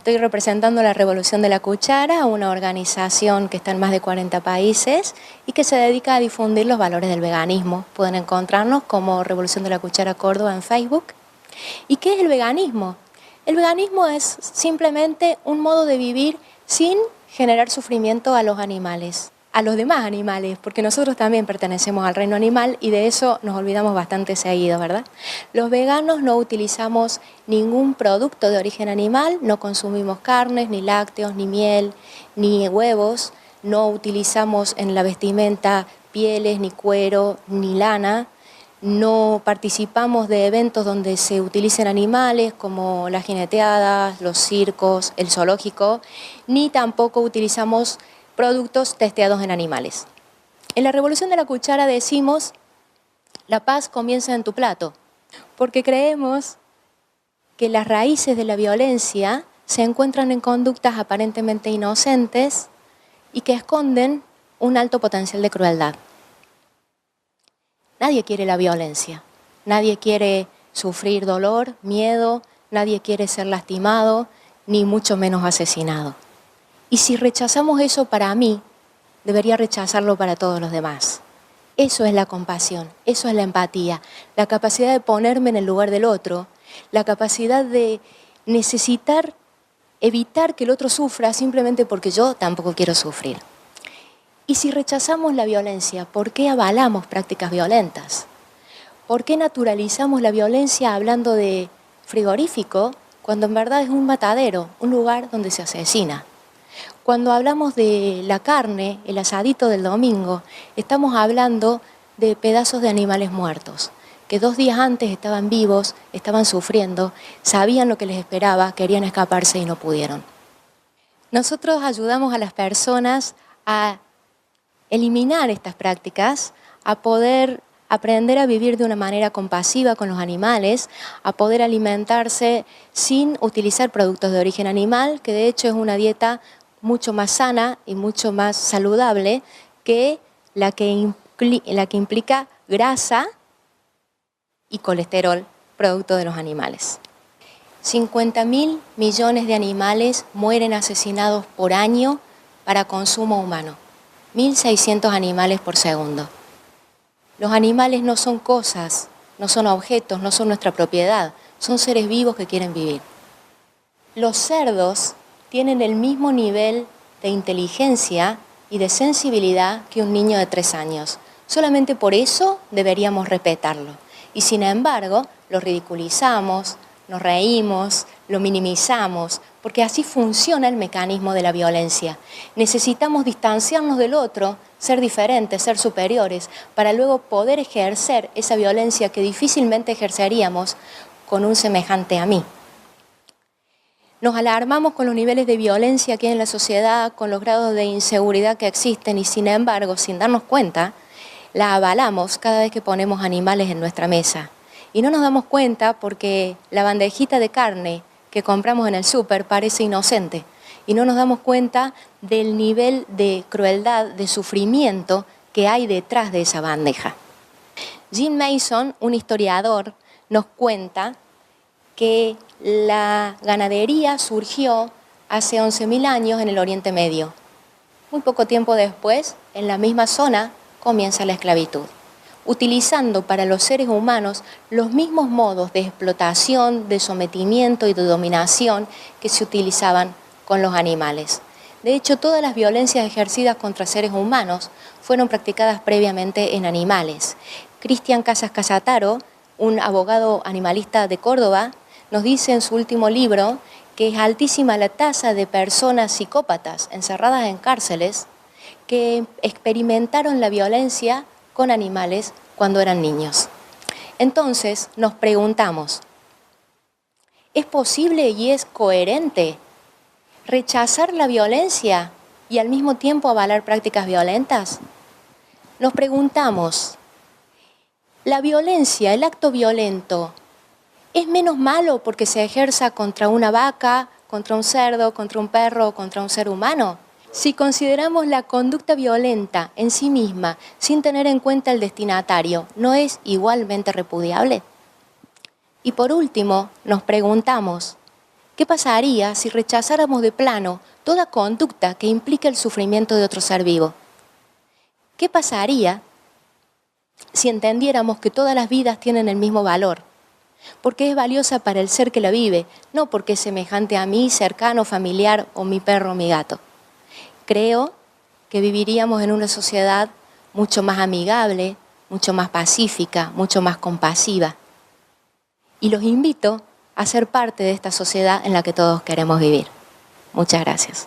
Estoy representando la Revolución de la Cuchara, una organización que está en más de 40 países y que se dedica a difundir los valores del veganismo. Pueden encontrarnos como Revolución de la Cuchara Córdoba en Facebook. ¿Y qué es el veganismo? El veganismo es simplemente un modo de vivir sin generar sufrimiento a los animales, a los demás animales, porque nosotros también pertenecemos al reino animal y de eso nos olvidamos bastante seguido, ¿verdad? Los veganos no utilizamos ningún producto de origen animal, no consumimos carnes, ni lácteos, ni miel, ni huevos, no utilizamos en la vestimenta pieles, ni cuero, ni lana, no participamos de eventos donde se utilicen animales como las jineteadas, los circos, el zoológico, ni tampoco utilizamos productos testeados en animales. En la Revolución de la Cuchara decimos, la paz comienza en tu plato, porque creemos que las raíces de la violencia se encuentran en conductas aparentemente inocentes y que esconden un alto potencial de crueldad. Nadie quiere la violencia, nadie quiere sufrir dolor, miedo, nadie quiere ser lastimado, ni mucho menos asesinado. Y si rechazamos eso para mí, debería rechazarlo para todos los demás. Eso es la compasión, eso es la empatía, la capacidad de ponerme en el lugar del otro, la capacidad de necesitar evitar que el otro sufra simplemente porque yo tampoco quiero sufrir. Y si rechazamos la violencia, ¿por qué avalamos prácticas violentas? ¿Por qué naturalizamos la violencia hablando de frigorífico cuando en verdad es un matadero, un lugar donde se asesina? Cuando hablamos de la carne, el asadito del domingo, estamos hablando de pedazos de animales muertos, que 2 días antes estaban vivos, estaban sufriendo, sabían lo que les esperaba, querían escaparse y no pudieron. Nosotros ayudamos a las personas a eliminar estas prácticas, a poder aprender a vivir de una manera compasiva con los animales, a poder alimentarse sin utilizar productos de origen animal, que de hecho es una dieta mucho más sana y mucho más saludable que la que implica grasa y colesterol, producto de los animales. 50.000 millones de animales mueren asesinados por año para consumo humano. 1.600 animales por segundo. Los animales no son cosas, no son objetos, no son nuestra propiedad, son seres vivos que quieren vivir. Los cerdos tienen el mismo nivel de inteligencia y de sensibilidad que un niño de 3 años. Solamente por eso deberíamos respetarlo. Y sin embargo, lo ridiculizamos, nos reímos, lo minimizamos, porque así funciona el mecanismo de la violencia. Necesitamos distanciarnos del otro, ser diferentes, ser superiores, para luego poder ejercer esa violencia que difícilmente ejerceríamos con un semejante a mí. Nos alarmamos con los niveles de violencia que hay en la sociedad, con los grados de inseguridad que existen y sin embargo, sin darnos cuenta, la avalamos cada vez que ponemos animales en nuestra mesa. Y no nos damos cuenta porque la bandejita de carne que compramos en el súper parece inocente. Y no nos damos cuenta del nivel de crueldad, de sufrimiento que hay detrás de esa bandeja. Jim Mason, un historiador, nos cuenta que la ganadería surgió hace 11.000 años en el Oriente Medio. Muy poco tiempo después, en la misma zona, comienza la esclavitud, utilizando para los seres humanos los mismos modos de explotación, de sometimiento y de dominación que se utilizaban con los animales. De hecho, todas las violencias ejercidas contra seres humanos fueron practicadas previamente en animales. Cristian Casas Casataro, un abogado animalista de Córdoba, nos dice en su último libro que es altísima la tasa de personas psicópatas encerradas en cárceles que experimentaron la violencia con animales cuando eran niños. Entonces nos preguntamos, ¿es posible y es coherente rechazar la violencia y al mismo tiempo avalar prácticas violentas? Nos preguntamos, ¿la violencia, el acto violento, es menos malo porque se ejerza contra una vaca, contra un cerdo, contra un perro o contra un ser humano? Si consideramos la conducta violenta en sí misma, sin tener en cuenta el destinatario, ¿no es igualmente repudiable? Y por último, nos preguntamos, ¿Qué pasaría si rechazáramos de plano toda conducta que implique el sufrimiento de otro ser vivo? ¿Qué pasaría si entendiéramos que todas las vidas tienen el mismo valor? Porque es valiosa para el ser que la vive, no porque es semejante a mí, cercano, familiar o mi perro o mi gato. Creo que viviríamos en una sociedad mucho más amigable, mucho más pacífica, mucho más compasiva. Y los invito a ser parte de esta sociedad en la que todos queremos vivir. Muchas gracias.